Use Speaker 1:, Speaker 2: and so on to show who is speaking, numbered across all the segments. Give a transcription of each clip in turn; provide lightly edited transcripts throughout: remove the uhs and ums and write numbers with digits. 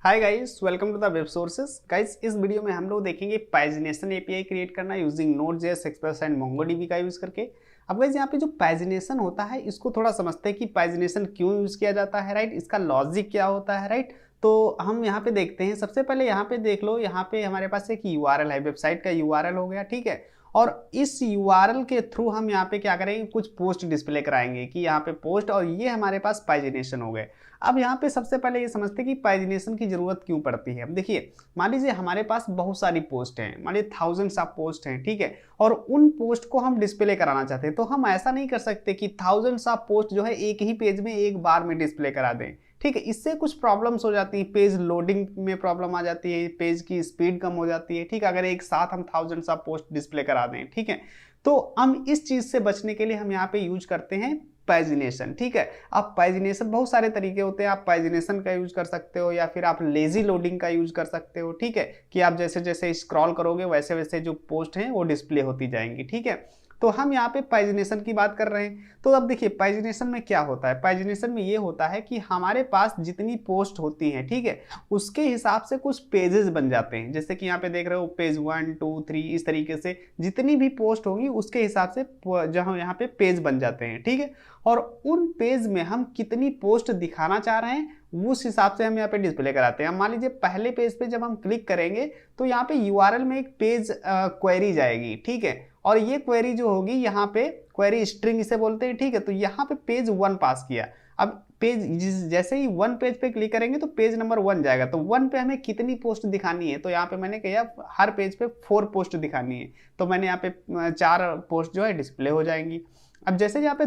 Speaker 1: Hi guys, welcome to the web sources. Guys, इस video में हम लोग देखेंगे पैजिनेशन एपीआई क्रिएट करना using node JS, express and MongoDB का यूज करके। अब गाइस यहाँ पे जो पैजिनेशन होता है इसको थोड़ा समझते हैं कि पैजिनेशन क्यों यूज किया जाता है, राइट। इसका लॉजिक क्या होता है, राइट। तो हम यहाँ पे देखते हैं। सबसे पहले यहाँ पे देख लो, यहाँ पे हमारे पास एक यूआरएल है, वेबसाइट का यूआरएल हो गया, ठीक है। और इस यूआरएल के थ्रू हम यहाँ पे क्या करेंगे, कुछ पोस्ट डिस्प्ले कराएंगे कि यहाँ पे पोस्ट, और ये हमारे पास पैजिनेशन हो गए। अब यहाँ पे सबसे पहले ये समझते हैं कि पैजिनेशन की जरूरत क्यों पड़ती है। अब देखिए, मान लीजिए हमारे पास बहुत सारी पोस्ट हैं, मान लीजिए थाउजेंड्स ऑफ पोस्ट हैं, ठीक है। और उन पोस्ट को हम डिस्प्ले कराना चाहते हैं, तो हम ऐसा नहीं कर सकते कि थाउजेंड्स ऑफ पोस्ट जो है एक ही पेज में एक बार में डिस्प्ले करा दें, ठीक है। इससे कुछ प्रॉब्लम्स हो जाती हैं, पेज लोडिंग में प्रॉब्लम आ जाती है, पेज की स्पीड कम हो जाती है, ठीक है, अगर एक साथ हम थाउजेंड्स ऑफ पोस्ट डिस्प्ले करा दें, ठीक है। तो हम इस चीज से बचने के लिए हम यहाँ पे यूज करते हैं पैजिनेशन, ठीक है। अब पैजिनेशन बहुत सारे तरीके होते हैं, आप पैजिनेशन का यूज कर सकते हो या फिर आप लेजी लोडिंग का यूज कर सकते हो, ठीक है, कि आप जैसे जैसे स्क्रॉल करोगे वैसे वैसे जो पोस्ट हैं वो डिस्प्ले होती जाएंगी, ठीक है। तो हम यहाँ पे पैजिनेशन की बात कर रहे हैं। तो अब देखिए पैजिनेशन में क्या होता है। पैजिनेशन में ये होता है कि हमारे पास जितनी पोस्ट होती हैं, ठीक है, उसके हिसाब से कुछ पेजेस बन जाते हैं। जैसे कि यहाँ पे देख रहे हो पेज 1 2 3, इस तरीके से जितनी भी पोस्ट होगी उसके हिसाब से जहाँ यहाँ पे पेज बन जाते हैं, ठीक है। और उन पेज में हम कितनी पोस्ट दिखाना चाह रहे हैं उस हिसाब से हम यहाँ पे डिस्प्ले कराते हैं। मान लीजिए पहले पेज पे जब हम क्लिक करेंगे तो यहाँ पे यूआरएल में एक पेज क्वेरी जाएगी, ठीक है। और ये क्वेरी जो होगी यहाँ पे क्वेरी स्ट्रिंग इसे बोलते हैं, ठीक है। तो यहाँ पे पेज 1 पास किया। अब पेज जैसे ही 1 पेज पे क्लिक करेंगे तो पेज नंबर 1 जाएगा। तो 1 पे हमें कितनी पोस्ट दिखानी है, तो यहाँ पे मैंने कहा हर पेज पे 4 पोस्ट दिखानी है। तो मैंने यहाँ पे 4 पोस्ट जो है डिस्प्ले हो जाएंगी। अब जैसे यहाँ पे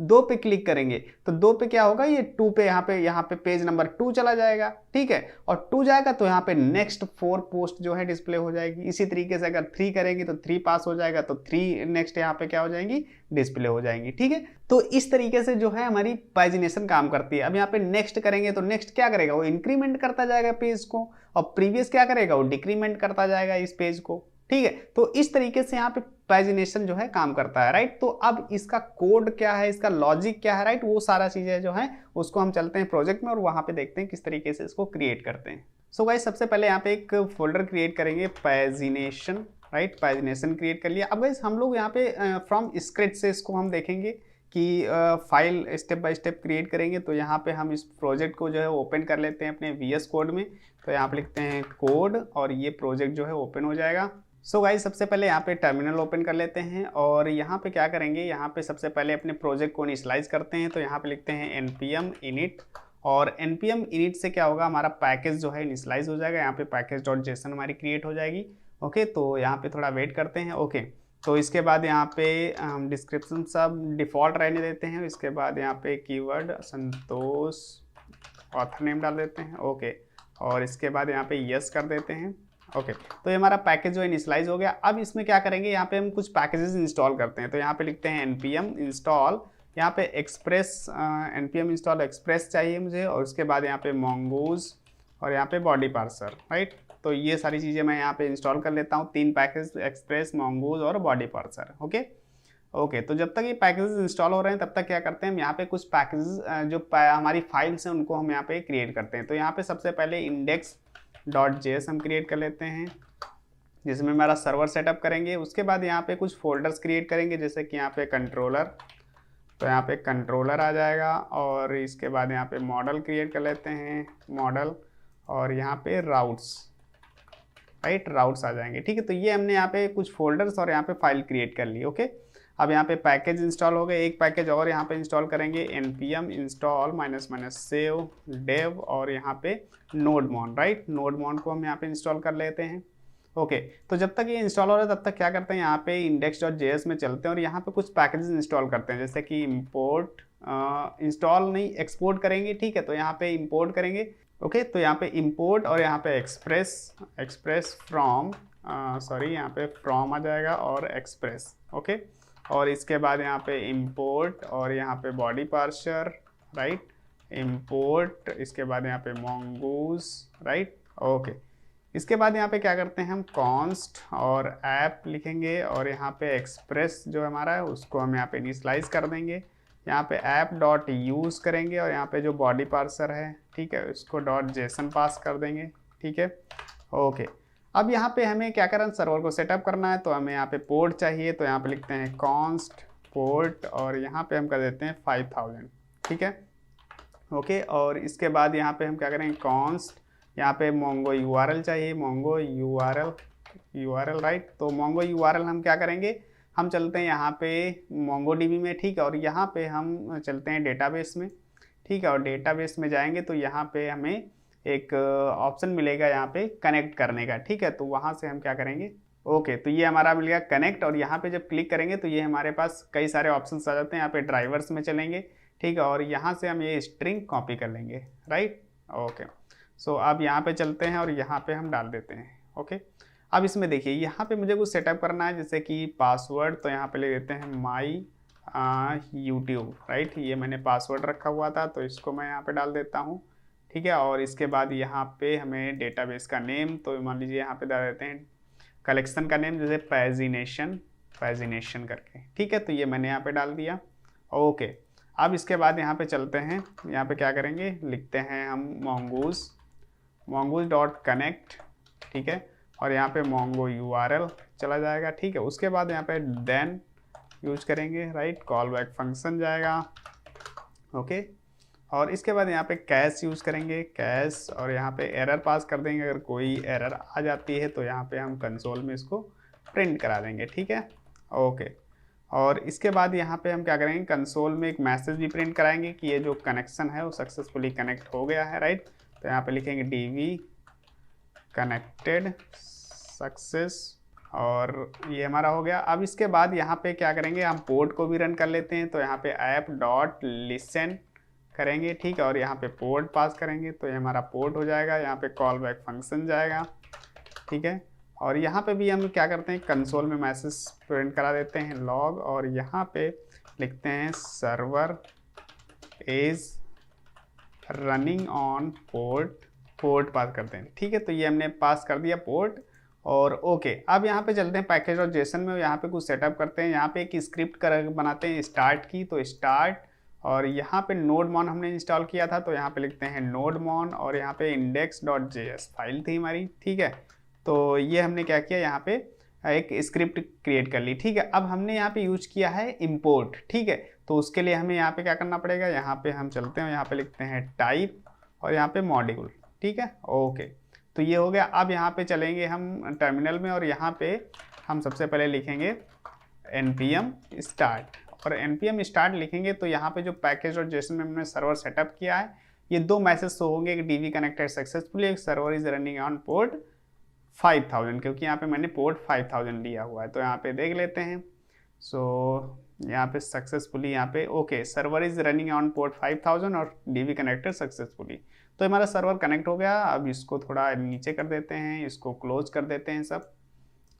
Speaker 1: 2 पे क्लिक करेंगे तो 2 पे क्या होगा, ये 2 पे यहाँ पे पेज नंबर 2 चला जाएगा, ठीक है। और 2 जाएगा तो यहाँ पे नेक्स्ट 4 पोस्ट जो है डिस्प्ले हो जाएगी। इसी तरीके से अगर 3 करेंगे तो 3 पास हो जाएगा, तो 3 नेक्स्ट यहाँ पे क्या हो जाएंगी, डिस्प्ले हो जाएंगी, ठीक है। तो इस तरीके से जो है हमारी पैजिनेशन काम करती है। अब यहाँ पे नेक्स्ट करेंगे तो नेक्स्ट क्या करेगा, वो इंक्रीमेंट करता जाएगा पेज को, और प्रीवियस क्या करेगा, वो डिक्रीमेंट करता जाएगा इस पेज को, ठीक है। तो इस तरीके से यहाँ पे पैजिनेशन जो है काम करता है, राइट। तो अब इसका कोड क्या है, इसका लॉजिक क्या है, राइट, वो सारा चीजें जो है उसको हम चलते हैं प्रोजेक्ट में और वहां पे देखते हैं किस तरीके से इसको क्रिएट करते हैं। सो गाइस, सबसे पहले यहाँ पे एक फोल्डर क्रिएट करेंगे पैजिनेशन, राइट। पैजिनेशन क्रिएट कर लिया। अब गाइस हम लोग यहाँ पे फ्रॉम स्क्रैच से इसको हम देखेंगे कि file step by step create करेंगे। तो यहाँ पे हम इस प्रोजेक्ट को जो है ओपन कर लेते हैं अपने VS कोड में। तो यहाँ पे लिखते हैं कोड और ये प्रोजेक्ट जो है ओपन हो जाएगा। सो गाइस, सबसे पहले यहाँ पे टर्मिनल ओपन कर लेते हैं और यहाँ पे क्या करेंगे, यहाँ पे सबसे पहले अपने प्रोजेक्ट को इनिशियलाइज करते हैं। तो यहाँ पे लिखते हैं npm init, और npm init से क्या होगा, हमारा पैकेज जो है इनिशियलाइज हो जाएगा। यहाँ पे पैकेज.json हमारी क्रिएट हो जाएगी। ओके, तो यहाँ पे थोड़ा वेट करते हैं। ओके, तो इसके बाद यहाँ पे हम डिस्क्रिप्शन सब डिफ़ॉल्ट रहने देते हैं। इसके बाद यहाँ पे कीवर्ड संतोष ऑथर नेम डाल देते हैं। ओके, और इसके बाद यहाँ पे यस कर देते हैं। ओके, तो ये हमारा पैकेज जो है इनिशियलाइज हो गया। अब इसमें क्या करेंगे, यहाँ पे हम कुछ पैकेजेस इंस्टॉल करते हैं। तो यहाँ पे लिखते हैं npm install, यहाँ पे एक्सप्रेस npm install एक्सप्रेस चाहिए मुझे, और उसके बाद यहाँ पे mongoose और यहाँ पे बॉडी पार्सर, राइट। तो ये सारी चीज़ें मैं यहाँ पे इंस्टॉल कर लेता हूँ, 3 पैकेज, एक्सप्रेस, mongoose और बॉडी पार्सर। ओके, तो जब तक ये पैकेजेस इंस्टॉल हो रहे हैं तब तक क्या करते हैं हम यहाँ पे कुछ पैकेजेस जो हमारी फाइल्स हैं उनको हम यहाँ पे क्रिएट करते हैं। तो यहाँ पे सबसे पहले index.js हम क्रिएट कर लेते हैं, जिसमें हमारा सर्वर सेटअप करेंगे। उसके बाद यहाँ पे कुछ फोल्डर्स क्रिएट करेंगे, जैसे कि यहाँ पे कंट्रोलर, तो यहाँ पे कंट्रोलर आ जाएगा। और इसके बाद यहाँ पे मॉडल क्रिएट कर लेते हैं, मॉडल, और यहाँ पे राउट्स, राइट, राउट्स आ जाएंगे, ठीक है। तो ये हमने यहाँ पे कुछ फोल्डर्स और यहाँ पे फाइल क्रिएट कर ली। ओके, अब यहाँ पे पैकेज इंस्टॉल हो गए। एक पैकेज और यहाँ पे इंस्टॉल करेंगे, npm install -save dev, और यहाँ पे nodemon, राइट। nodemon को हम यहाँ पे इंस्टॉल कर लेते हैं। ओके, तो जब तक ये इंस्टॉल हो रहा है तब तक क्या करते हैं, यहाँ पे index.js में चलते हैं और यहाँ पे कुछ पैकेजेस इंस्टॉल करते हैं, जैसे कि इंपोर्ट, इंस्टॉल नहीं एक्सपोर्ट करेंगे, ठीक है। तो यहाँ पे इंपोर्ट करेंगे। ओके, तो यहाँ पे इंपोर्ट और यहाँ पे एक्सप्रेस फ्रॉम, सॉरी, यहाँ पे फ्रॉम आ जाएगा और एक्सप्रेस। ओके, और इसके बाद यहाँ पे इंपोर्ट और यहाँ पे बॉडी पार्सर, राइट, इंपोर्ट, इसके बाद यहाँ पे mongoose, राइट। ओके, इसके बाद यहाँ पे क्या करते हैं हम कॉन्स्ट और ऐप लिखेंगे और यहाँ पे एक्सप्रेस जो हमारा है उसको हम यहाँ पे इनिशियलाइज कर देंगे। यहाँ पे ऐप डॉट यूज़ करेंगे और यहाँ पे जो बॉडी पार्सर है, ठीक है, उसको डॉट जेसन पास कर देंगे, ठीक है। ओके, अब यहाँ पे हमें क्या करना है, सर्वर को सेटअप करना है, तो हमें यहाँ पे पोर्ट चाहिए, तो यहाँ पे लिखते हैं कॉन्स्ट पोर्ट और यहाँ पे हम कर देते हैं 5000, ठीक है। ओके, और इसके बाद यहाँ पे हम क्या करेंगे, कॉन्स्ट, यहाँ पे मोंगो यूआरएल चाहिए, मोंगो यूआरएल राइट। तो मोंगो यूआरएल हम क्या करेंगे, हम चलते हैं यहाँ पे मोंगो डीबी में, ठीक है, और यहाँ पे हम चलते हैं डेटाबेस में, ठीक है, और डेटाबेस में जाएंगे तो यहाँ पे हमें एक ऑप्शन मिलेगा यहाँ पे कनेक्ट करने का, ठीक है। तो वहाँ से हम क्या करेंगे, ओके, तो ये हमारा मिल गया कनेक्ट, और यहाँ पे जब क्लिक करेंगे तो ये हमारे पास कई सारे ऑप्शंस आ जाते हैं। यहाँ पे ड्राइवर्स में चलेंगे, ठीक है, और यहाँ से हम ये स्ट्रिंग कॉपी कर लेंगे, राइट। ओके, सो अब यहाँ पे चलते हैं और यहाँ पे हम डाल देते हैं। ओके, अब इसमें देखिए यहाँ पे मुझे कुछ सेटअप करना है, जैसे कि पासवर्ड, तो यहाँ पे ले देते हैं माई यूट्यूब, राइट। ये मैंने पासवर्ड रखा हुआ था तो इसको मैं यहाँ पे डाल देता हूँ, ठीक है। और इसके बाद यहाँ पे हमें डेटाबेस का नेम, तो मान लीजिए यहाँ पे डाल देते हैं कलेक्शन का नेम, जैसे पैजिनेशन करके, ठीक है। तो ये मैंने यहाँ पे डाल दिया। ओके, अब इसके बाद यहाँ पे चलते हैं, यहाँ पे क्या करेंगे, लिखते हैं हम mongoose डॉट कनेक्ट, ठीक है, और यहाँ पे मोंगो यूआरएल चला जाएगा, ठीक है। उसके बाद यहाँ पे देन यूज करेंगे, राइट, कॉल बैक फंक्शन जाएगा, ओके। और इसके बाद यहाँ पे कैश यूज़ करेंगे, कैश, और यहाँ पे एरर पास कर देंगे। अगर कोई एरर आ जाती है तो यहाँ पे हम कंसोल में इसको प्रिंट करा देंगे, ठीक है। ओके, और इसके बाद यहाँ पे हम क्या करेंगे, कंसोल में एक मैसेज भी प्रिंट कराएंगे कि ये जो कनेक्शन है वो सक्सेसफुली कनेक्ट हो गया है, राइट। तो यहाँ पे लिखेंगे DV कनेक्टेड सक्सेस, और ये हमारा हो गया। अब इसके बाद यहाँ पे क्या करेंगे, हम पोर्ट को भी रन कर लेते हैं, तो यहाँ पे ऐप डॉट लिसन करेंगे, ठीक है, और यहाँ पे पोर्ट पास करेंगे तो ये हमारा पोर्ट हो जाएगा। यहाँ पे कॉल बैक फंक्शन जाएगा, ठीक है, और यहाँ पे भी हम क्या करते हैं, कंसोल में मैसेज प्रिंट करा देते हैं लॉग, और यहाँ पे लिखते हैं server is running on port pass करते हैं, ठीक है। तो ये हमने पास कर दिया पोर्ट, और ओके, अब यहाँ पे चलते हैं पैकेज और जेसन में, यहाँ पे कुछ सेटअप करते हैं। यहाँ पे एक स्क्रिप्ट कर बनाते हैं स्टार्ट की, तो स्टार्ट, और यहाँ पे नोडमॉन हमने इंस्टॉल किया था, तो यहाँ पे लिखते हैं नोडमॉन, और यहाँ पे index.js फाइल थी हमारी, ठीक है। तो ये हमने क्या किया, यहाँ पे एक स्क्रिप्ट क्रिएट कर ली, ठीक है। अब हमने यहाँ पे यूज किया है इम्पोर्ट, ठीक है, तो उसके लिए हमें यहाँ पे क्या करना पड़ेगा, यहाँ पे हम चलते हैं, यहाँ पे लिखते हैं टाइप, और यहाँ पे मॉड्यूल, ठीक है। ओके, तो ये हो गया। अब यहाँ पे चलेंगे हम टर्मिनल में, और यहाँ पे हम सबसे पहले लिखेंगे npm start, और npm start लिखेंगे तो यहाँ पे जो पैकेज और जेसन में हमने सर्वर सेटअप किया है, ये दो मैसेज शो होंगे, एक DV कनेक्टेड सक्सेसफुली, एक server is running on port 5000, क्योंकि यहाँ पे मैंने पोर्ट 5000 लिया हुआ है। तो यहाँ पे देख लेते हैं, सो यहाँ पे सक्सेसफुली, यहाँ पे okay, server is running on port 5000 और DV कनेक्टेड सक्सेसफुली, तो हमारा सर्वर कनेक्ट हो गया। अब इसको थोड़ा नीचे कर देते हैं, इसको क्लोज कर देते हैं सब।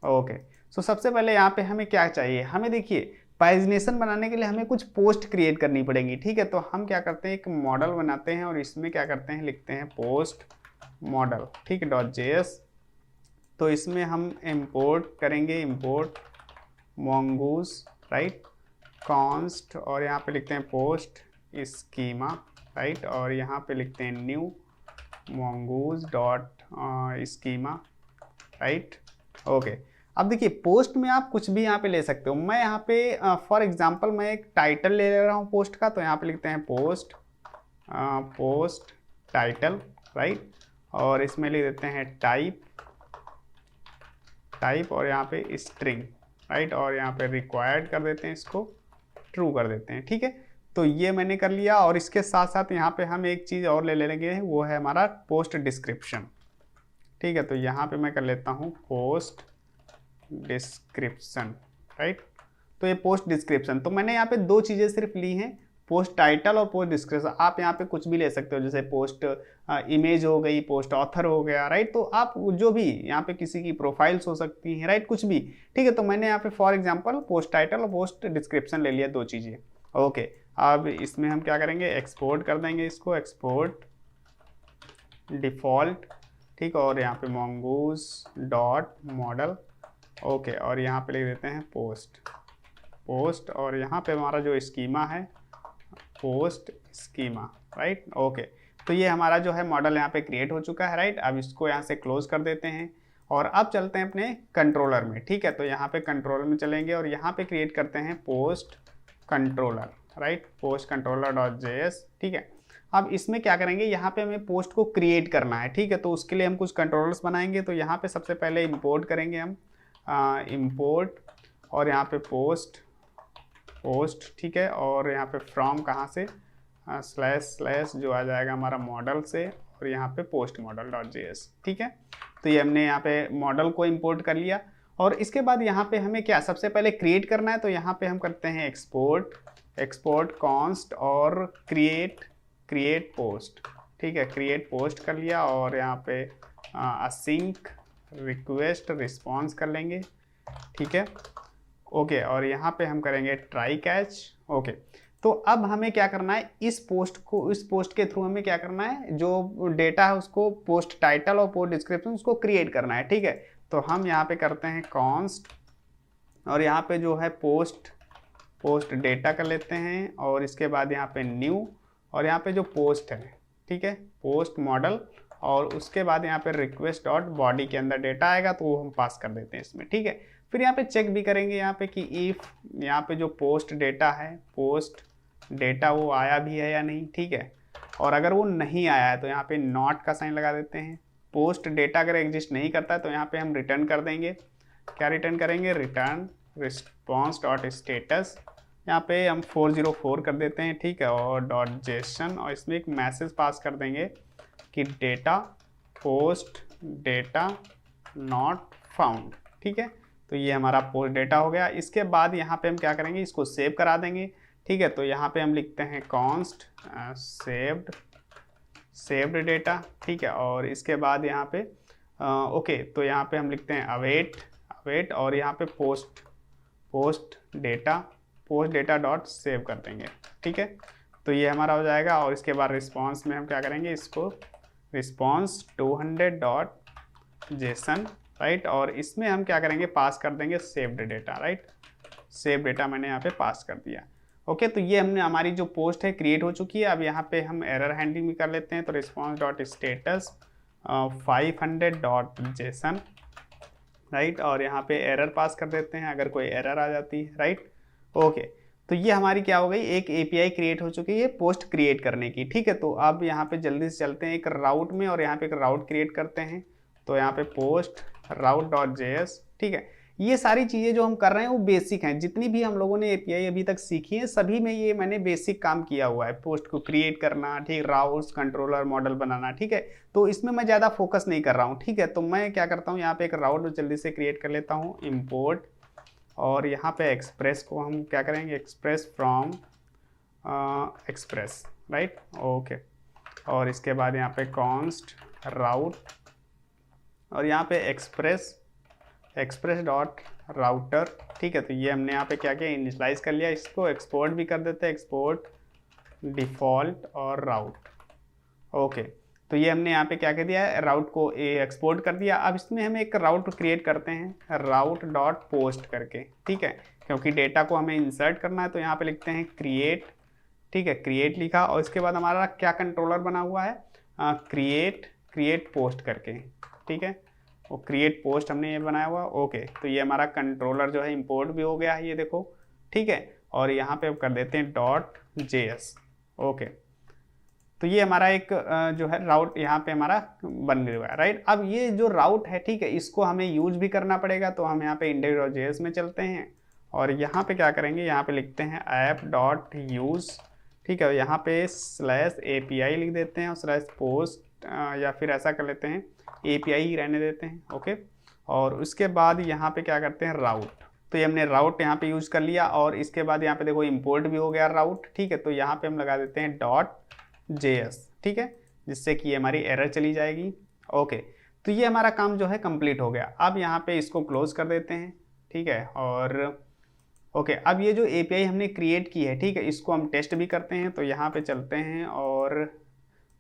Speaker 1: ओके, सो सबसे पहले यहाँ पे हमें क्या चाहिए, हमें देखिए पैजिनेशन बनाने के लिए हमें कुछ पोस्ट क्रिएट करनी पड़ेगी, ठीक है। तो हम क्या करते हैं, एक मॉडल बनाते हैं, और इसमें क्या करते हैं, लिखते हैं पोस्ट मॉडल, ठीक है, .js। तो इसमें हम इंपोर्ट करेंगे, इंपोर्ट mongoose, राइट, कॉन्स्ट, और यहाँ पे लिखते हैं पोस्ट स्कीमा, राइट, और यहाँ पे लिखते हैं new mongoose dot schema, right. Okay, अब देखिए पोस्ट में आप कुछ भी यहाँ पे ले सकते हो। मैं यहाँ पे फॉर एग्जांपल मैं एक टाइटल ले रहा हूँ पोस्ट का, तो यहाँ पे लिखते हैं पोस्ट टाइटल, राइट, और इसमें लिख देते हैं टाइप, और यहाँ पे स्ट्रिंग, राइट, और यहाँ पे रिक्वायर्ड कर देते हैं, इसको ट्रू कर देते हैं, ठीक है। तो ये मैंने कर लिया, और इसके साथ साथ यहाँ पे हम एक चीज़ और ले लेंगे, वो है हमारा पोस्ट डिस्क्रिप्शन, ठीक है। तो यहाँ पे मैं कर लेता हूँ पोस्ट डिस्क्रिप्शन, राइट। तो ये पोस्ट डिस्क्रिप्शन, तो मैंने यहाँ पे दो चीज़ें सिर्फ ली हैं, पोस्ट टाइटल और पोस्ट डिस्क्रिप्शन। आप यहाँ पे कुछ भी ले सकते हो, जैसे पोस्ट इमेज हो गई, पोस्ट ऑथर हो गया, राइट। तो आप जो भी यहाँ पे किसी की प्रोफाइल्स हो सकती हैं, राइट, कुछ भी, ठीक है। तो मैंने यहाँ पे फॉर एग्जांपल पोस्ट टाइटल और पोस्ट डिस्क्रिप्शन ले लिया, दो चीज़ें। ओके, अब इसमें हम क्या करेंगे, एक्सपोर्ट कर देंगे इसको, एक्सपोर्ट डिफ़ॉल्ट, ठीक, और यहाँ पे mongoose डॉट मॉडल, ओके, और यहाँ पे लिख देते हैं पोस्ट, और यहाँ पे हमारा जो स्कीमा है पोस्ट स्कीमा, राइट। ओके, तो ये हमारा जो है मॉडल यहाँ पे क्रिएट हो चुका है, राइट। अब इसको यहाँ से क्लोज कर देते हैं और अब चलते हैं अपने कंट्रोलर में, ठीक है। तो यहाँ पे कंट्रोलर में चलेंगे और यहाँ पे क्रिएट करते हैं post controller, right, post controller dot JS, ठीक है। अब इसमें क्या करेंगे, यहाँ पे हमें पोस्ट को क्रिएट करना है, ठीक है। तो उसके लिए हम कुछ कंट्रोलर्स बनाएंगे। तो यहाँ पे सबसे पहले इंपोर्ट करेंगे हम, इंपोर्ट, और यहाँ पे पोस्ट, ठीक है। और यहाँ पे फ्रॉम कहाँ से, स्लैश जो आ जाएगा हमारा मॉडल से, और यहाँ पे पोस्ट मॉडल डॉट जेएस, ठीक है। तो ये हमने यहाँ पे मॉडल को इंपोर्ट कर लिया और इसके बाद यहाँ पे हमें क्या सबसे पहले क्रिएट करना है। तो यहाँ पे हम करते हैं एक्सपोर्ट कॉन्स्ट और क्रिएट पोस्ट, ठीक है। क्रिएट पोस्ट कर लिया और यहाँ पे असिंक रिक्वेस्ट रिस्पॉन्स कर लेंगे, ठीक है। ओके, और यहाँ पे हम करेंगे ट्राई कैच। ओके, तो अब हमें क्या करना है, इस पोस्ट के थ्रू हमें क्या करना है, जो डेटा है उसको पोस्ट टाइटल और पोस्ट डिस्क्रिप्शन उसको क्रिएट करना है, ठीक है। तो हम यहाँ पे करते हैं कॉन्स्ट और यहाँ पे जो है पोस्ट डेटा कर लेते हैं और इसके बाद यहाँ पे न्यू और यहाँ पे जो पोस्ट है, ठीक है, पोस्ट मॉडल, और उसके बाद यहाँ पे रिक्वेस्ट डॉट बॉडी के अंदर डेटा आएगा तो वो हम पास कर देते हैं इसमें, ठीक है। फिर यहाँ पे चेक भी करेंगे यहाँ पे कि इफ़ यहाँ पे जो पोस्ट डेटा वो आया भी है या नहीं, ठीक है। और अगर वो नहीं आया है तो यहाँ पे नॉट का साइन लगा देते हैं। पोस्ट डेटा अगर एग्जिस्ट नहीं करता है तो यहाँ पे हम रिटर्न कर देंगे, क्या रिटर्न करेंगे, रिटर्न रिस्पॉन्स डॉट स्टेटस, यहाँ पे हम 404 कर देते हैं, ठीक है, और डॉट जेसन, और इसमें एक मैसेज पास कर देंगे कि data post data not found, ठीक है। तो ये हमारा पोस्ट डेटा हो गया। इसके बाद यहाँ पे हम क्या करेंगे, इसको सेव करा देंगे, ठीक है। तो यहाँ पे हम लिखते हैं कॉन्स्ट सेव्ड डेटा, ठीक है। और इसके बाद यहाँ पे ओके, तो यहाँ पे हम लिखते हैं अवेट और यहाँ पे पोस्ट डेटा डॉट सेव कर देंगे, ठीक है। तो ये हमारा हो जाएगा। और इसके बाद रिस्पॉन्स में हम क्या करेंगे, इसको रिस्पॉन्स 200 डॉट जेसन, राइट। और इसमें हम क्या करेंगे, पास कर देंगे saved data, right. Save data मैंने यहाँ पे पास कर दिया। ओके, तो ये हमने हमारी जो पोस्ट है क्रिएट हो चुकी है। अब यहाँ पे हम एरर हैंडलिंग भी कर लेते हैं। तो response dot status 500 dot JSON, right. और यहाँ पे एरर पास कर देते हैं अगर कोई एरर आ जाती है, राइट। ओके, तो ये हमारी क्या हो गई, एक एपीआई क्रिएट हो चुकी है पोस्ट क्रिएट करने की, ठीक है। तो अब यहाँ पे जल्दी से चलते हैं एक राउट में और यहाँ पे एक राउट क्रिएट करते हैं। तो यहाँ पे पोस्ट राउट डॉट जेएस, ठीक है। ये सारी चीज़ें जो हम कर रहे हैं वो बेसिक हैं, जितनी भी हम लोगों ने एपीआई अभी तक सीखी है सभी में ये मैंने बेसिक काम किया हुआ है, पोस्ट को क्रिएट करना, ठीक, राउट्स, कंट्रोलर, मॉडल बनाना, ठीक है। तो इसमें मैं ज़्यादा फोकस नहीं कर रहा हूँ, ठीक है। तो मैं क्या करता हूँ, यहाँ पे एक राउट जल्दी से क्रिएट कर लेता हूँ, इम्पोर्ट, और यहाँ पे एक्सप्रेस को हम क्या करेंगे, express from express, right. Okay, और इसके बाद यहाँ पे कॉन्स्ट राउट और यहाँ पे एक्सप्रेस डॉट राउटर, ठीक है। तो ये हमने यहाँ पे क्या किया, इनिशियलाइज कर लिया। इसको एक्सपोर्ट भी कर देते हैं, एक्सपोर्ट डिफ़ॉल्ट और राउट। ओके, तो ये हमने यहाँ पे क्या कर दिया है, राउट को एक्सपोर्ट कर दिया। अब इसमें हम एक राउट क्रिएट करते हैं, राउट डॉट पोस्ट करके, ठीक है, क्योंकि डेटा को हमें इंसर्ट करना है। तो यहाँ पे लिखते हैं क्रिएट, ठीक है, क्रिएट लिखा और इसके बाद हमारा क्या कंट्रोलर बना हुआ है, क्रिएट पोस्ट करके, ठीक है। वो क्रिएट पोस्ट हमने ये बनाया हुआ। ओके, तो ये हमारा कंट्रोलर जो है इंपोर्ट भी हो गया है, ये देखो, ठीक है। और यहाँ पे हम कर देते हैं डॉट जेएस। ओके, तो ये हमारा एक जो है राउट यहाँ पे हमारा बन गया है, राइट। अब ये जो राउट है, ठीक है, इसको हमें यूज भी करना पड़ेगा। तो हम यहाँ पे index.js में चलते हैं और यहाँ पे क्या करेंगे, यहाँ पे लिखते हैं app.use, ठीक है। यहाँ पे /API लिख देते हैं और /post या फिर ऐसा कर लेते हैं API ही रहने देते हैं, ओके। और उसके बाद यहाँ पे क्या करते हैं, राउट। तो ये हमने राउट यहाँ पे यूज कर लिया और इसके बाद यहाँ पे देखो इंपोर्ट भी हो गया राउट, ठीक है। तो यहाँ पे हम लगा देते हैं .js, ठीक है, जिससे कि ये हमारी एरर चली जाएगी। ओके, तो ये हमारा काम जो है कंप्लीट हो गया। अब यहाँ पे इसको क्लोज कर देते हैं, ठीक है। और ओके, अब ये जो API हमने क्रिएट की है, ठीक है, इसको हम टेस्ट भी करते हैं। तो यहाँ पे चलते हैं और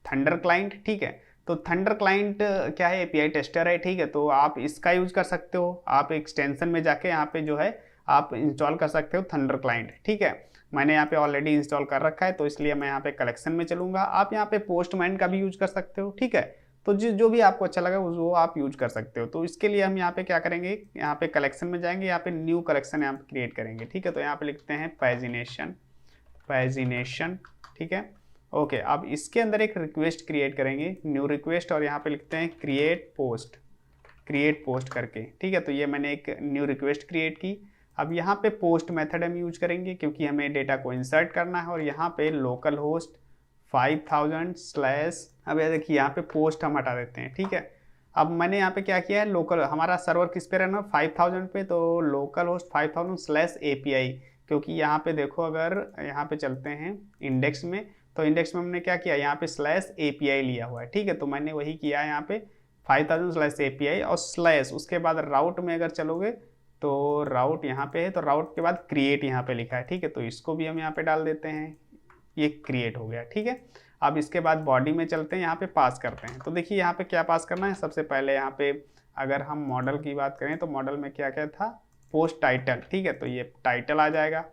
Speaker 1: थंडर क्लाइंट, ठीक है। तो थंडर क्लाइंट क्या है, API टेस्टर है, ठीक है। तो आप इसका यूज कर सकते हो, आप एक्सटेंशन में जाके यहाँ पे जो है आप इंस्टॉल कर सकते हो थंडर क्लाइंट, ठीक है। मैंने यहाँ पे ऑलरेडी इंस्टॉल कर रखा है, तो इसलिए मैं यहाँ पे कलेक्शन में चलूँगा। आप यहाँ पे पोस्टमैन का भी यूज कर सकते हो, ठीक है। तो जो भी आपको अच्छा लगा वो आप यूज कर सकते हो। तो इसके लिए हम यहाँ पे क्या करेंगे, यहाँ पे कलेक्शन में जाएंगे, यहाँ पे न्यू कलेक्शन यहाँ पे क्रिएट करेंगे, ठीक है। तो यहाँ पे लिखते हैं पैजिनेशन, ठीक है। ओके, अब इसके अंदर एक रिक्वेस्ट क्रिएट करेंगे, न्यू रिक्वेस्ट, और यहाँ पे लिखते हैं क्रिएट पोस्ट करके, ठीक है। तो ये मैंने एक न्यू रिक्वेस्ट क्रिएट की। अब यहाँ पे पोस्ट मेथड हम यूज करेंगे क्योंकि हमें डेटा को इंसर्ट करना है, और यहाँ पे लोकल होस्ट 5000 अब ये देखिए यहाँ पे पोस्ट हम हटा देते हैं, ठीक है। अब मैंने यहाँ पे क्या किया है, लोकल हमारा सर्वर किस पे रहना 5000 पे, तो लोकल होस्ट 5000/API, क्योंकि यहाँ पे देखो अगर यहाँ पे चलते हैं इंडेक्स में, तो इंडेक्स में हमने क्या किया, यहाँ पे /API लिया हुआ है, ठीक है। तो मैंने वही किया है यहाँ पे 5000/API और स्लैश, उसके बाद राउट में अगर चलोगे तो राउट यहाँ पे है, तो राउट के बाद क्रिएट यहाँ पे लिखा है, ठीक है। तो इसको भी हम यहाँ पे डाल देते हैं, ये क्रिएट हो गया, ठीक है। अब इसके बाद बॉडी में चलते हैं, यहाँ पे पास करते हैं। तो देखिए यहाँ पे क्या पास करना है, सबसे पहले यहाँ पे अगर हम मॉडल की बात करें तो मॉडल में क्या क्या था, पोस्ट टाइटल, ठीक है। तो ये टाइटल आ जाएगा,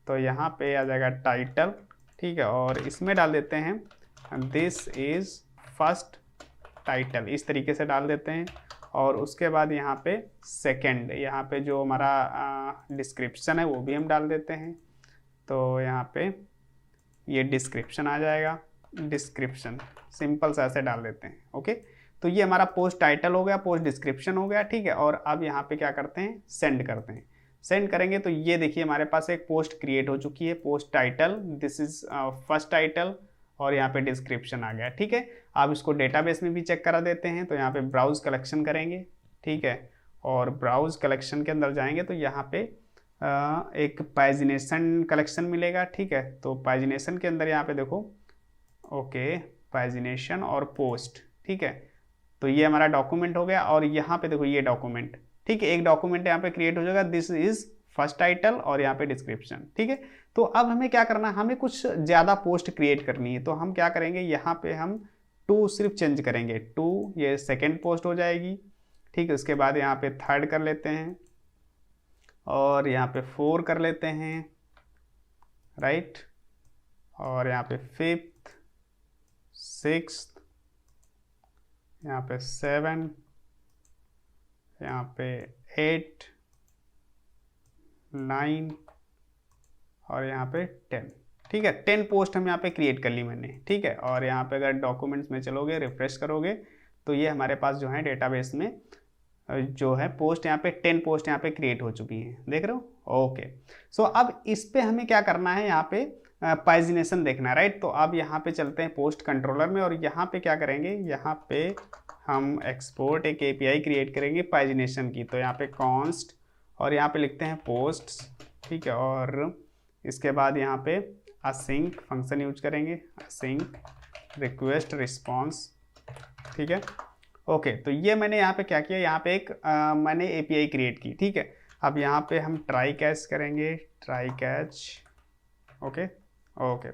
Speaker 1: तो यहाँ पे आ जाएगा टाइटल, ठीक है। और इसमें डाल देते हैं दिस इज फर्स्ट टाइटल, इस तरीके से डाल देते हैं। और उसके बाद यहाँ पे सेकंड, यहाँ पे जो हमारा डिस्क्रिप्शन है वो भी हम डाल देते हैं। तो यहाँ पे ये डिस्क्रिप्शन आ जाएगा, डिस्क्रिप्शन सिंपल सा ऐसे डाल देते हैं, ओके। तो ये हमारा पोस्ट टाइटल हो गया, पोस्ट डिस्क्रिप्शन हो गया, ठीक है। और अब यहाँ पे क्या करते हैं, सेंड करते हैं। सेंड करेंगे तो ये देखिए हमारे पास एक पोस्ट क्रिएट हो चुकी है, post title, this is first title, और यहाँ पे डिस्क्रिप्शन आ गया, ठीक है। आप इसको डेटाबेस में भी चेक करा देते हैं, तो यहाँ पे ब्राउज कलेक्शन करेंगे, ठीक है। और ब्राउज कलेक्शन के अंदर जाएंगे तो यहाँ पे एक पैजिनेशन कलेक्शन मिलेगा, ठीक है। तो पैजिनेशन के अंदर यहाँ पे देखो, ओके, पैजिनेशन और पोस्ट, ठीक है। तो ये हमारा डॉक्यूमेंट हो गया, और यहाँ पे देखो ये डॉक्यूमेंट, ठीक है, एक डॉक्यूमेंट यहाँ पे क्रिएट हो जाएगा, दिस इज फर्स्ट टाइटल और यहाँ पे डिस्क्रिप्शन, ठीक है। तो अब हमें क्या करना है, हमें कुछ ज़्यादा पोस्ट क्रिएट करनी है, तो हम क्या करेंगे, यहाँ पे हम 2 सिर्फ चेंज करेंगे, 2 ये सेकेंड पोस्ट हो जाएगी, ठीक है। उसके बाद यहाँ पे थर्ड कर लेते हैं, और यहाँ पे 4 कर लेते हैं, राइट। और यहाँ पे 5th, 6th, यहाँ पे 7, यहाँ पे 8, 9 और यहाँ पे 10, ठीक है। 10 पोस्ट हम यहाँ पे क्रिएट कर ली मैंने, ठीक है। और यहाँ पे अगर डॉक्यूमेंट्स में चलोगे, रिफ्रेश करोगे, तो ये हमारे पास जो है डेटाबेस में जो है पोस्ट यहाँ पे 10 पोस्ट यहाँ पे क्रिएट हो चुकी हैं, देख रहे हो, ओके। सो अब इस पे हमें क्या करना है, यहाँ पे पैजिनेशन देखना है, राइट। तो अब यहाँ पे चलते हैं पोस्ट कंट्रोलर में, और यहाँ पे क्या करेंगे, यहाँ पे हम एक्सपोर्ट एक API क्रिएट करेंगे पैजिनेशन की। तो यहाँ पे कॉन्स्ट, और यहाँ पे लिखते हैं पोस्ट्स, ठीक है। और इसके बाद यहाँ पे असिंक फंक्शन यूज करेंगे, असिंक रिक्वेस्ट रिस्पॉन्स, ठीक है, ओके। तो ये मैंने यहाँ पे क्या किया, यहाँ पे एक मैंने API क्रिएट की, ठीक है। अब यहाँ पे हम ट्राई कैच करेंगे, ट्राई कैच, ओके ओके।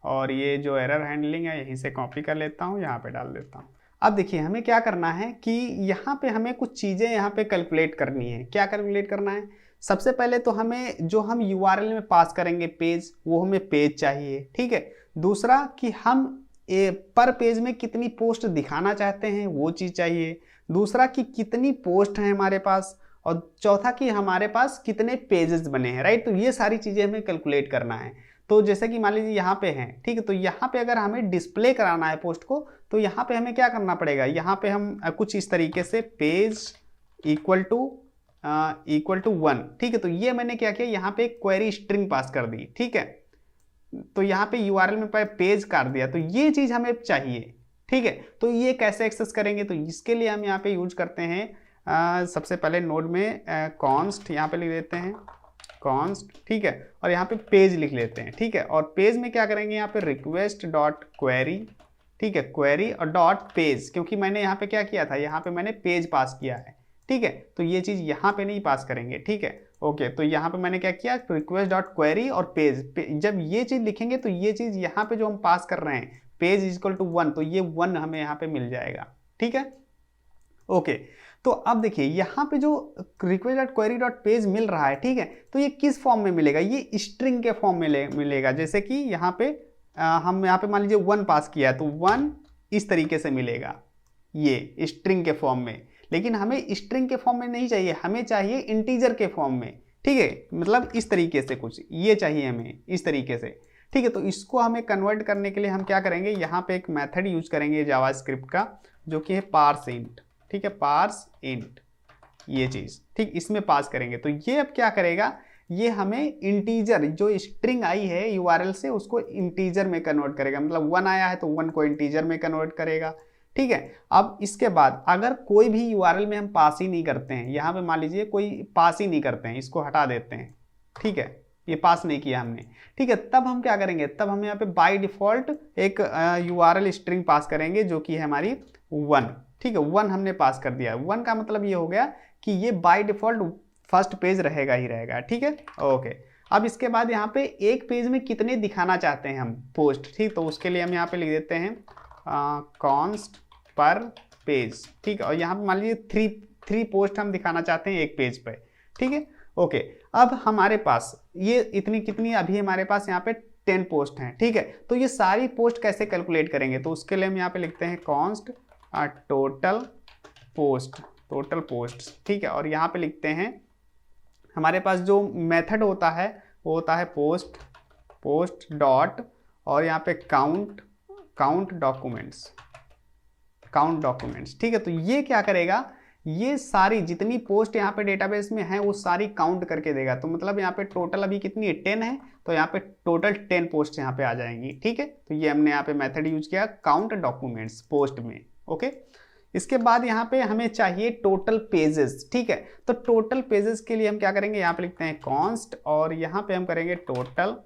Speaker 1: और ये जो एरर हैंडलिंग है यहीं से कॉपी कर लेता हूँ, यहाँ पे डाल देता हूँ। अब देखिए हमें क्या करना है कि यहाँ पे हमें कुछ चीज़ें यहाँ पे कैलकुलेट करनी है। क्या कैलकुलेट करना है, सबसे पहले तो हमें जो हम URL में पास करेंगे पेज, वो हमें पेज चाहिए, ठीक है। दूसरा कि हम पर पेज में कितनी पोस्ट दिखाना चाहते हैं वो चीज़ चाहिए। दूसरा कि कितनी पोस्ट हैं हमारे पास, और चौथा कि हमारे पास कितने पेजेस बने हैं, राइट। तो ये सारी चीज़ें हमें कैलकुलेट करना है। तो जैसे कि मान लीजिए यहाँ पे हैं, ठीक है। तो यहाँ पे अगर हमें डिस्प्ले कराना है पोस्ट को, तो यहाँ पे हमें क्या करना पड़ेगा, यहाँ पे हम कुछ इस तरीके से पेज इक्वल टू 1, ठीक है। तो ये मैंने क्या किया, यहाँ पे एक क्वेरी स्ट्रिंग पास कर दी, ठीक है। तो यहाँ पे URL में पेज कर दिया, तो ये चीज़ हमें चाहिए, ठीक है। तो ये कैसे एक्सेस करेंगे, तो इसके लिए हम यहाँ पे यूज करते हैं सबसे पहले नोड में कॉन्स्ट यहाँ पे लिख देते हैं, कॉन्स्ट, ठीक है। और यहाँ पे पेज लिख लेते हैं, ठीक है। और पेज में क्या करेंगे, यहाँ पे रिक्वेस्ट डॉट क्वेरी, ठीक है, क्वेरी और डॉट पेज, क्योंकि मैंने यहाँ पे क्या किया था, यहाँ पे मैंने पेज पास किया है, ठीक है। तो ये चीज़ यहाँ पे नहीं पास करेंगे, ठीक है, ओके। तो यहाँ पे मैंने क्या किया, रिक्वेस्ट डॉट क्वेरी और पेज, जब ये चीज़ लिखेंगे तो ये चीज़ यहाँ पे जो हम पास कर रहे हैं पेज इक्वल टू 1, तो ये 1 हमें यहाँ पे मिल जाएगा, ठीक है, ओके। तो अब देखिए यहाँ पे जो request dot query dot page मिल रहा है, ठीक है, तो ये किस फॉर्म में मिलेगा, ये स्ट्रिंग के फॉर्म में मिलेगा। जैसे कि यहाँ पे हम यहाँ पे मान लीजिए 1 पास किया है तो 1 इस तरीके से मिलेगा, ये स्ट्रिंग के फॉर्म में। लेकिन हमें स्ट्रिंग के फॉर्म में नहीं चाहिए, हमें चाहिए इंटीजर के फॉर्म में, ठीक है, मतलब इस तरीके से कुछ ये चाहिए हमें, इस तरीके से, ठीक है। तो इसको हमें कन्वर्ट करने के लिए हम क्या करेंगे, यहाँ पे एक मेथड यूज करेंगे जावास्क्रिप्ट का, जो कि है पार्स इंट, ठीक है, पार्स इंट, ये चीज़, ठीक, इसमें पास करेंगे। तो ये अब क्या करेगा, ये हमें इंटीजर जो स्ट्रिंग आई है यूआरएल से उसको इंटीजर में कन्वर्ट करेगा, मतलब 1 आया है तो 1 को इंटीजर में कन्वर्ट करेगा, ठीक है। अब इसके बाद अगर कोई भी यूआरएल में हम पास ही नहीं करते हैं, यहाँ पे मान लीजिए कोई पास ही नहीं करते हैं, इसको हटा देते हैं, ठीक है, ये पास नहीं किया हमने, ठीक है, तब हम क्या करेंगे, तब हम यहाँ पे बाय डिफॉल्ट एक यूआरएल स्ट्रिंग पास करेंगे जो कि है हमारी 1, ठीक है, 1 हमने पास कर दिया। 1 का मतलब ये हो गया कि ये बाय डिफॉल्ट फर्स्ट पेज रहेगा ही रहेगा, ठीक है, ओके। अब इसके बाद यहाँ पे एक पेज में कितने दिखाना चाहते हैं हम पोस्ट, ठीक, तो उसके लिए हम यहाँ पे लिख देते हैं कॉन्स्ट पर पेज, ठीक है, और यहाँ पे मान लीजिए 3 पोस्ट हम दिखाना चाहते हैं एक पेज पे, ठीक है, ओके। अब हमारे पास ये इतनी कितनी अभी हमारे पास यहाँ पे 10 पोस्ट हैं, ठीक है। तो ये सारी पोस्ट कैसे कैलकुलेट करेंगे, तो उसके लिए हम यहाँ पे लिखते हैं कॉन्स्ट टोटल पोस्ट, ठीक है, और यहाँ पे लिखते हैं हमारे पास जो मेथड होता है वो होता है पोस्ट डॉट, और यहाँ पे काउंट डॉक्यूमेंट्स, ठीक है। तो ये क्या करेगा, ये सारी जितनी पोस्ट यहाँ पे डेटाबेस में है वो सारी काउंट करके देगा। तो मतलब यहाँ पे टोटल अभी कितनी है, 10 है, तो यहाँ पे टोटल 10 पोस्ट यहाँ पे आ जाएंगी, ठीक है। तो ये हमने यहाँ पे मेथड यूज किया काउंट डॉक्यूमेंट्स पोस्ट में, ओके। इसके बाद यहाँ पे हमें चाहिए टोटल पेजेस, ठीक है। तो टोटल पेजेस के लिए हम क्या करेंगे, यहाँ पे लिखते हैं कॉन्स्ट, और यहाँ पे हम करेंगे टोटल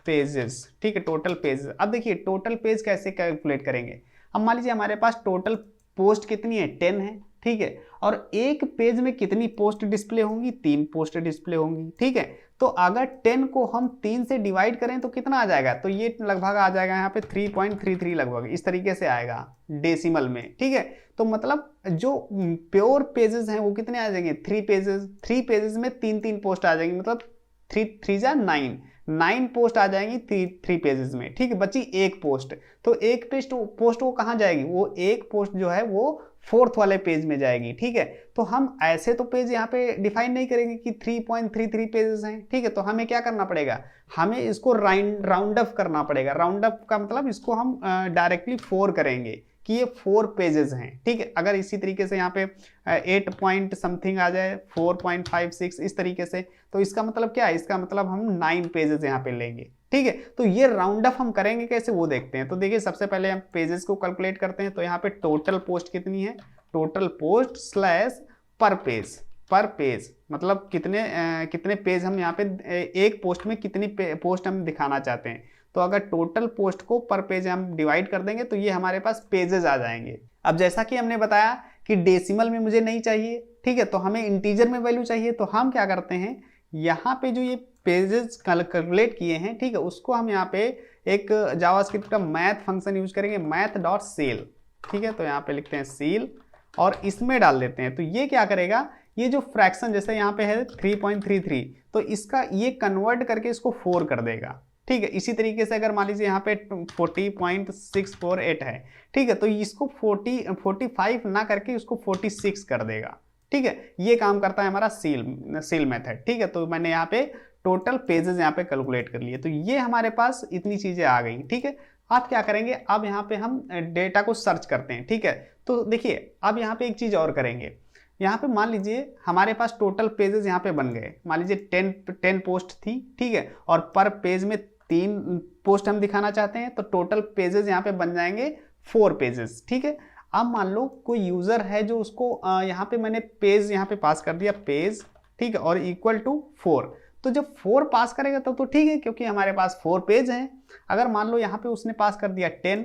Speaker 1: पेजेस, ठीक है, टोटल पेजेस। अब देखिए टोटल पेज कैसे कैलकुलेट करेंगे, अब मान लीजिए हमारे पास टोटल पोस्ट कितनी है, 10 है, ठीक है, और एक पेज में कितनी पोस्ट डिस्प्ले होंगी, 3 पोस्ट डिस्प्ले होंगी, ठीक है। तो अगर 10 को हम 3 से डिवाइड करें तो कितना आ जाएगा, तो ये लगभग आ जाएगा यहाँ पे 3.33 लगभग इस तरीके से आएगा डेसिमल में, ठीक है। तो मतलब जो प्योर पेजेस हैं वो कितने आ जाएंगे, 3 पेजेस में 3 पोस्ट आ जाएंगी, मतलब 3 जा 9 पोस्ट आ जाएंगी 3 पेजेस में, ठीक है। बची एक पोस्ट, तो एक पोस्ट वो कहाँ जाएगी, वो एक पोस्ट जो है वो 4th वाले पेज में जाएगी, ठीक है। तो हम ऐसे तो पेज यहाँ पे डिफाइन नहीं करेंगे कि 3.33 पेजेस हैं, ठीक है। तो हमें क्या करना पड़ेगा, हमें इसको राउंड अप करना पड़ेगा। राउंड अप का मतलब इसको हम डायरेक्टली 4 करेंगे कि ये 4 पेजेस हैं, ठीक है। अगर इसी तरीके से यहाँ पे 8 पॉइंट समथिंग आ जाए 4.56 इस तरीके से, तो इसका मतलब क्या है, इसका मतलब हम 9 पेजेस यहाँ पे लेंगे, ठीक है। तो ये राउंड अप हम करेंगे कैसे वो देखते हैं। तो देखिए सबसे पहले हम पेजेस को कैलकुलेट करते हैं। तो यहाँ पे टोटल पोस्ट कितनी है, टोटल पोस्ट स्लैश पर पेज मतलब कितने पेज हम यहाँ पे एक पोस्ट में कितनी पोस्ट हम दिखाना चाहते हैं। तो अगर टोटल पोस्ट को पर पेज हम डिवाइड कर देंगे तो ये हमारे पास पेजेस आ जाएंगे। अब जैसा कि हमने बताया कि डेसिमल में मुझे नहीं चाहिए, ठीक है, तो हमें इंटीजर में वैल्यू चाहिए। तो हम क्या करते हैं, यहाँ पे जो ये पेजेस कैलकुलेट किए हैं, ठीक है, उसको हम यहाँ पे एक जावास्क्रिप्ट का मैथ फंक्शन यूज करेंगे, math.cell, ठीक है। तो यहाँ पे लिखते हैं सील और इसमें डाल देते हैं। तो ये क्या करेगा, ये जो फ्रैक्शन जैसे यहाँ पे है 3.33, तो इसका ये कन्वर्ट करके इसको 4 कर देगा, ठीक है। इसी तरीके से अगर मान लीजिए यहाँ पे 40.648 है, ठीक है, तो इसको 45 ना करके उसको 46 कर देगा, ठीक है। ये काम करता है हमारा सील मेथड, ठीक है। तो मैंने यहाँ पे टोटल पेजेस यहाँ पे कैलकुलेट कर लिए। तो ये हमारे पास इतनी चीजें आ गई, ठीक है। आप क्या करेंगे, अब यहाँ पे हम डेटा को सर्च करते हैं, ठीक है। तो देखिए अब यहाँ पे एक चीज और करेंगे, यहाँ पे मान लीजिए हमारे पास टोटल पेजेस यहाँ पे बन गए, मान लीजिए 10 पोस्ट थी, ठीक है, और पर पेज में 3 पोस्ट हम दिखाना चाहते हैं, तो टोटल पेजेस यहाँ पे बन जाएंगे 4 पेजेस, ठीक है। अब मान लो कोई यूजर है जो उसको यहाँ पे मैंने पेज यहाँ पे पास कर दिया पेज, ठीक है, और इक्वल टू 4, तो जब 4 पास करेगा तब तो ठीक है क्योंकि हमारे पास 4 पेज हैं। अगर मान लो यहाँ पे उसने पास कर दिया 10,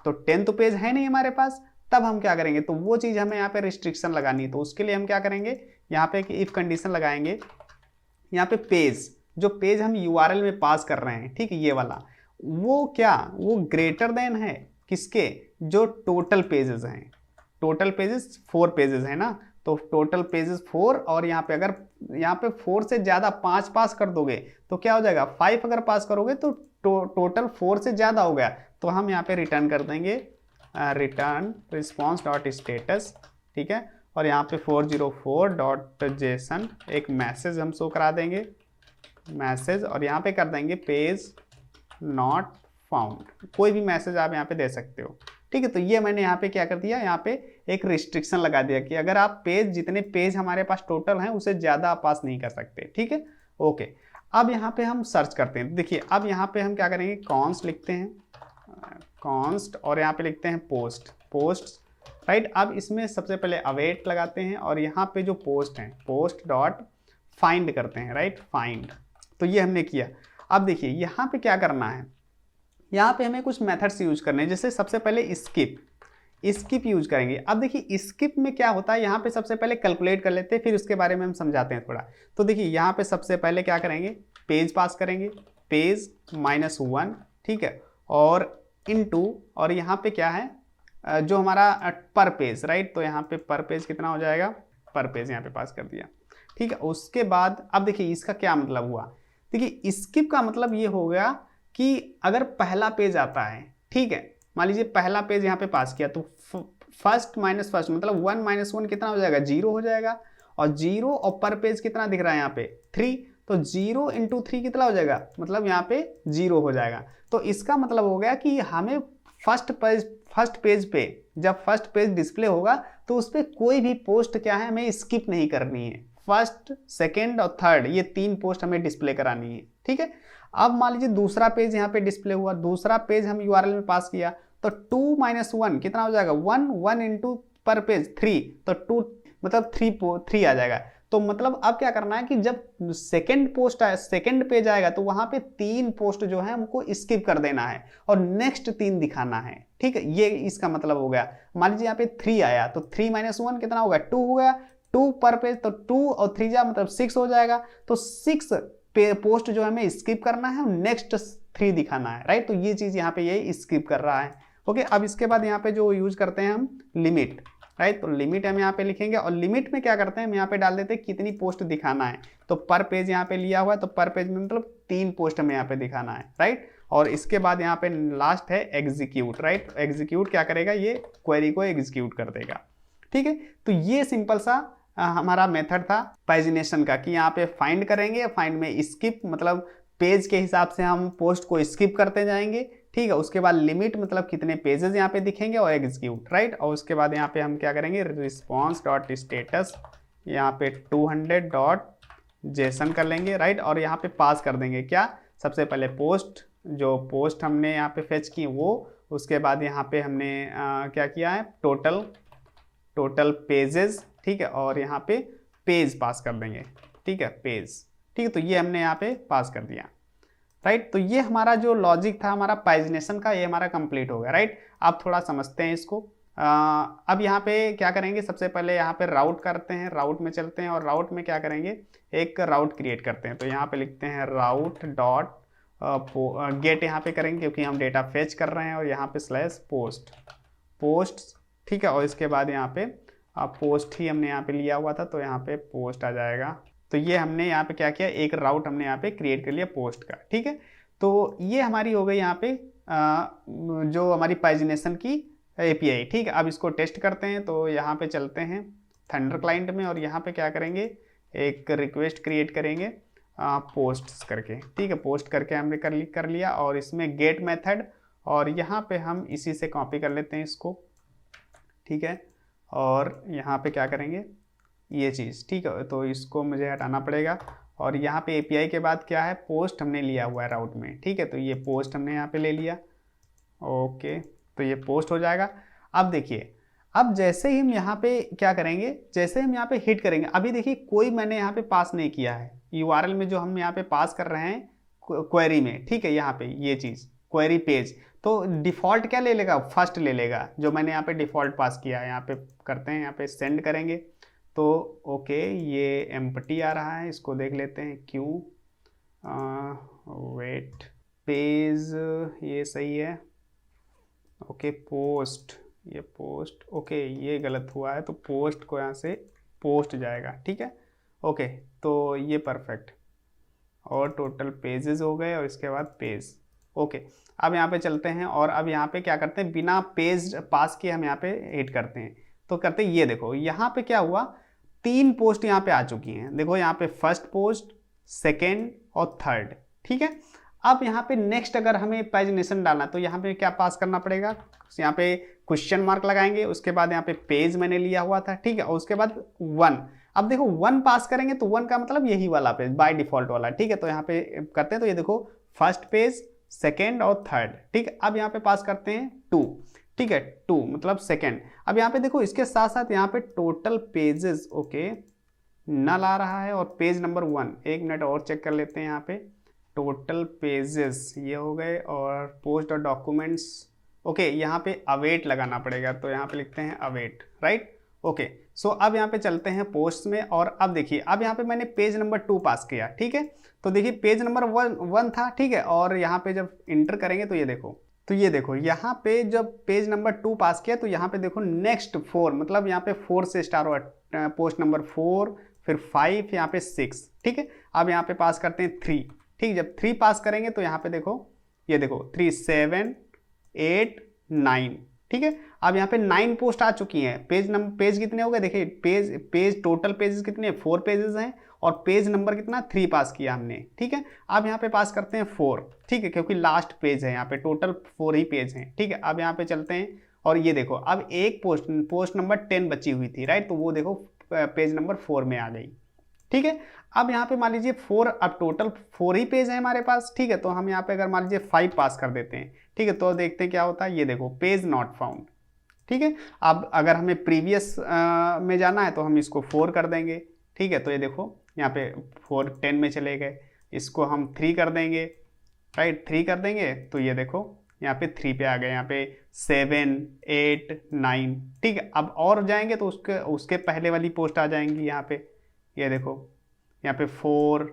Speaker 1: तो 10 तो पेज है नहीं हमारे पास, तब हम क्या करेंगे, तो वो चीज़ हमें यहाँ पे रिस्ट्रिक्शन लगानी है। तो उसके लिए हम क्या करेंगे, यहाँ पे एक इफ कंडीशन लगाएंगे, यहाँ पे पेज जो पेज हम यूआरएल में पास कर रहे हैं, ठीक है, ये वाला वो ग्रेटर देन है किसके, जो टोटल पेजेस हैं। टोटल पेजेस 4 पेजेस है ना, तो टोटल पेजेस 4, और यहाँ पे अगर यहाँ पे 4 से ज़्यादा 5 पास कर दोगे तो क्या हो जाएगा, 5 अगर पास करोगे तो टोटल 4 से ज़्यादा हो गया, तो हम यहाँ पे रिटर्न कर देंगे रिटर्न रिस्पॉन्स डॉट स्टेटस, ठीक है। और यहाँ पे 404.json एक मैसेज हम शो करा देंगे, मैसेज, और यहाँ पे कर देंगे पेज नॉट फाउंड, कोई भी मैसेज आप यहाँ पे दे सकते हो, ठीक है। तो ये मैंने यहाँ पे क्या कर दिया, यहाँ पे एक रिस्ट्रिक्शन लगा दिया कि अगर आप पेज, जितने पेज हमारे पास टोटल हैं उससे ज़्यादा आप पास नहीं कर सकते, ठीक है, ओके। अब यहाँ पे हम सर्च करते हैं, देखिए अब यहाँ पे हम क्या करेंगे, कॉन्स्ट लिखते हैं, कॉन्स्ट, और यहाँ पे लिखते हैं पोस्ट, राइट। अब इसमें सबसे पहले अवेट लगाते हैं, और यहाँ पे जो पोस्ट हैं पोस्ट डॉट फाइंड करते हैं, राइट, फाइंड। तो ये हमने किया। अब देखिए यहाँ पे क्या करना है, यहाँ पे हमें कुछ मेथड्स यूज करने हैं, जैसे सबसे पहले स्किप यूज करेंगे। अब देखिए स्किप में क्या होता है, यहाँ पे सबसे पहले कैलकुलेट कर लेते हैं, फिर उसके बारे में हम समझाते हैं थोड़ा। तो देखिए यहाँ पे सबसे पहले क्या करेंगे, पेज पास करेंगे, पेज -1, ठीक है, और इनटू, और यहाँ पे क्या है जो हमारा पर पेज, राइट, तो यहाँ पे पर पेज कितना हो जाएगा, पर पेज यहाँ पे पास कर दिया, ठीक है। उसके बाद अब देखिए इसका क्या मतलब हुआ, देखिए स्किप का मतलब ये हो गया कि अगर पहला पेज आता है, ठीक है, मान लीजिए पहला पेज यहाँ पे पास किया, तो फर्स्ट माइनस फर्स्ट मतलब 1 - 1 कितना हो जाएगा, 0 हो जाएगा, और 0 और पर पेज कितना दिख रहा है यहाँ पे 3, तो 0 × 3 कितना हो जाएगा, मतलब यहाँ पे 0 हो जाएगा। तो इसका मतलब हो गया कि हमें फर्स्ट पेज पे जब फर्स्ट पेज डिस्प्ले होगा तो उस पर कोई भी पोस्ट क्या है हमें स्किप नहीं करनी है, फर्स्ट, सेकेंड और थर्ड ये 3 पोस्ट हमें डिस्प्ले करानी है, ठीक है। अब मान लीजिए दूसरा पेज यहाँ पे डिस्प्ले हुआ, दूसरा पेज हम यूआरएल में पास किया, तो 2 - 1 कितना हो जाएगा, 1 × पर पेज 3, तो 2 मतलब 3 आ जाएगा। तो मतलब अब क्या करना है कि जब सेकंड पेज आएगा तो वहां पे 3 पोस्ट जो है हमको स्किप कर देना है और नेक्स्ट 3 दिखाना है, ठीक है, ये इसका मतलब हो गया। मान लीजिए यहाँ पे 3 आया तो 3 - 1 कितना होगा, 2 हो गया, 2 पर पेज, तो 2 और 3 जा मतलब 6 हो जाएगा, तो 6 पोस्ट जो हमें स्किप करना है और नेक्स्ट 3 दिखाना है, राइट। तो ये चीज यहाँ पे ये स्किप कर रहा है, ओके। अब इसके बाद यहाँ पे जो यूज करते हैं हम लिमिट, राइट, तो लिमिट हम यहाँ पे लिखेंगे, और लिमिट में क्या करते हैं हम यहाँ पे डाल देते हैं कितनी पोस्ट दिखाना है, तो पर पेज यहाँ पे लिया हुआ है, तो पर पेज में मतलब 3 पोस्ट हमें यहाँ पे दिखाना है, राइट। और इसके बाद यहाँ पे लास्ट है एग्जीक्यूट, राइट, एग्जीक्यूट क्या करेगा, ये क्वेरी को एग्जीक्यूट कर देगा, ठीक है। तो ये सिंपल सा हमारा मेथड था पैजिनेशन का, कि यहाँ पे फाइंड करेंगे, फाइंड में स्किप मतलब पेज के हिसाब से हम पोस्ट को स्किप करते जाएंगे, ठीक है। उसके बाद लिमिट मतलब कितने पेजेस यहाँ पे दिखेंगे, और एग्जीक्यूट, राइट। और उसके बाद यहाँ पे हम क्या करेंगे, रिस्पॉन्स डॉट स्टेटस यहाँ पे 200.json कर लेंगे, राइट। और यहाँ पे पास कर देंगे क्या, सबसे पहले पोस्ट, जो पोस्ट हमने यहाँ पे फेच की वो, उसके बाद यहाँ पे हमने क्या किया है, टोटल पेजेस, ठीक है, और यहाँ पे पेज पास कर देंगे, ठीक है, पेज, ठीक है। तो ये हमने यहाँ पे पास कर दिया, राइट। तो ये हमारा जो लॉजिक था हमारा पैजिनेशन का, ये हमारा कंप्लीट हो गया, राइट। आप थोड़ा समझते हैं इसको। अब यहाँ पे क्या करेंगे, सबसे पहले यहाँ पे राउट करते हैं, राउट में चलते हैं, और राउट में क्या करेंगे, एक राउट क्रिएट करते हैं। तो यहाँ पे लिखते हैं राउट डॉट गेट यहाँ पे करेंगे क्योंकि हम डेटा फेच कर रहे हैं, और यहाँ पे /पोस्ट, ठीक है। और इसके बाद यहाँ पे पोस्ट ही हमने यहाँ पे लिया हुआ था, तो यहाँ पे पोस्ट आ जाएगा। तो ये हमने यहाँ पे क्या किया, एक राउट हमने यहाँ पे क्रिएट कर लिया पोस्ट का, ठीक है। तो ये हमारी हो गई यहाँ पे जो हमारी पैजिनेशन की एपीआई, ठीक है। अब इसको टेस्ट करते हैं, तो यहाँ पे चलते हैं थंडर क्लाइंट में, और यहाँ पे क्या करेंगे, एक रिक्वेस्ट क्रिएट करेंगे पोस्ट करके, ठीक है, पोस्ट करके हमने कर लिया, और इसमें गेट मेथड, और यहाँ पे हम इसी से कॉपी कर लेते हैं इसको, ठीक है। और यहाँ पे क्या करेंगे, ये चीज़, ठीक है, तो इसको मुझे हटाना पड़ेगा। और यहाँ पे एपीआई के बाद क्या है, पोस्ट हमने लिया हुआ है राउट में, ठीक है, तो ये पोस्ट हमने यहाँ पे ले लिया, ओके, तो ये पोस्ट हो जाएगा। अब देखिए, अब जैसे ही हम यहाँ पे क्या करेंगे, जैसे हम यहाँ पे हिट करेंगे, अभी देखिए कोई मैंने यहाँ पे पास नहीं किया है, यूआरएल में जो हम यहाँ पे पास कर रहे हैं क्वेरी में, ठीक है, यहाँ पे ये चीज़ क्वेरी पेज, तो डिफ़ॉल्ट क्या ले लेगा, फर्स्ट ले लेगा, जो मैंने यहाँ पे डिफ़ॉल्ट पास किया है। यहाँ पे करते हैं, यहाँ पे सेंड करेंगे, तो ओके, ये एम्प्टी आ रहा है, इसको देख लेते हैं क्यों, वेट, पेज ये सही है, ओके, पोस्ट, ये पोस्ट, ओके, ये गलत हुआ है, तो पोस्ट को यहाँ से पोस्ट जाएगा, ठीक है। ओके, तो ये परफेक्ट, और टोटल पेजेस हो गए और इसके बाद पेज। ओके, अब यहाँ पे चलते हैं और अब यहाँ पे क्या करते हैं, बिना पेज पास किए हम यहाँ पे हिट करते हैं। तो करते हैं, ये देखो यहाँ पे क्या हुआ, 3 पोस्ट यहाँ पे आ चुकी हैं। देखो यहाँ पे फर्स्ट पोस्ट, सेकेंड और थर्ड, ठीक है। अब यहाँ पे नेक्स्ट अगर हमें पेजिनेशन डालना तो यहाँ पे क्या पास करना पड़ेगा, यहाँ पे क्वेश्चन मार्क लगाएंगे, उसके बाद यहाँ पे पेज मैंने लिया हुआ था, ठीक है, और उसके बाद 1। अब देखो 1 पास करेंगे तो 1 का मतलब यही वाला पेज बाय डिफॉल्ट वाला, ठीक है। तो यहाँ पे करते हैं, तो ये देखो फर्स्ट पेज, सेकेंड और थर्ड, ठीक है। अब यहाँ पे पास करते हैं 2, ठीक है, 2 मतलब सेकेंड। अब यहाँ पे देखो इसके साथ साथ यहाँ पे टोटल पेजेस, ओके, नल आ रहा है और पेज नंबर 1, 1 मिनट और चेक कर लेते हैं। यहाँ पे टोटल पेजेस ये हो गए और पोस्ट और डॉक्यूमेंट्स, ओके, यहाँ पे अवेट लगाना पड़ेगा, तो यहाँ पे लिखते हैं अवेट, राइट। ओके, सो अब यहाँ पे चलते हैं पोस्ट में, और अब देखिए अब यहाँ पे मैंने पेज नंबर 2 पास किया, ठीक है। तो देखिए पेज नंबर 1 था, ठीक है, और यहाँ पे जब इंटर करेंगे तो ये देखो यहाँ पे जब पेज नंबर 2 पास किया तो यहाँ पे देखो नेक्स्ट 4, मतलब यहाँ पे 4 से स्टार्ट हुआ, पोस्ट नंबर 4, फिर 5, यहाँ पे 6, ठीक है। अब यहाँ पे पास करते हैं 3, ठीक, जब 3 पास करेंगे तो यहाँ पे देखो, ये देखो 3, 7, 8, 9, ठीक है। अब यहाँ पे 9 पोस्ट आ चुकी हैं। पेज कितने हो गए, देखिए पेज टोटल पेजेस कितने, 4 पेजेस हैं, और पेज नंबर कितना, 3 पास किया हमने, ठीक है। अब यहाँ पे पास करते हैं 4, ठीक है, क्योंकि लास्ट पेज है, यहाँ पे टोटल 4 ही पेज हैं, ठीक है। अब यहाँ पे चलते हैं और ये देखो अब एक पोस्ट नंबर 10 बची हुई थी, राइट, तो वो देखो पेज नंबर 4 में आ गई, ठीक है। अब यहाँ पे मान लीजिए 4, अब टोटल 4 ही पेज है हमारे पास, ठीक है। तो हम यहाँ पे अगर मान लीजिए 5 पास कर देते हैं, ठीक है, तो देखते हैं क्या होता है। ये देखो पेज नॉट फाउंड, ठीक है। अब अगर हमें प्रीवियस में जाना है तो हम इसको 4 कर देंगे, ठीक है। तो ये देखो यहाँ पे 4 10 में चले गए, इसको हम 3 कर देंगे, राइट, 3 कर देंगे तो ये देखो यहाँ पे 3 पे आ गए, यहाँ पे 7, 8, 9, ठीक है। अब और जाएंगे तो उसके पहले वाली पोस्ट आ जाएंगी यहाँ पे, ये देखो यहाँ पे 4,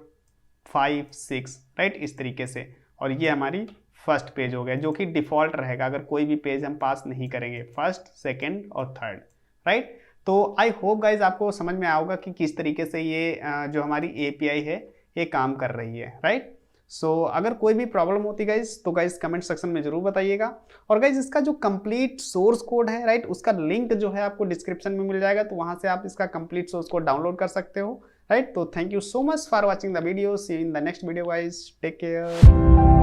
Speaker 1: 5, 6, राइट, इस तरीके से। और ये हमारी फर्स्ट पेज हो गया, जो कि डिफ़ॉल्ट रहेगा अगर कोई भी पेज हम पास नहीं करेंगे, फर्स्ट, सेकंड और थर्ड, राइट। तो आई होप गाइज आपको समझ में आएगा कि किस तरीके से ये जो हमारी API है ये काम कर रही है, राइट। सो अगर कोई भी प्रॉब्लम होती गाइज तो गाइज कमेंट सेक्शन में जरूर बताइएगा। और गाइज इसका जो कंप्लीट सोर्स कोड है, राइट, उसका लिंक जो है आपको डिस्क्रिप्शन में मिल जाएगा, तो वहां से आप इसका कंप्लीट सोर्स कोड डाउनलोड कर सकते हो, राइट। तो thank you so much for watching the video, see you in the next video guys, take care.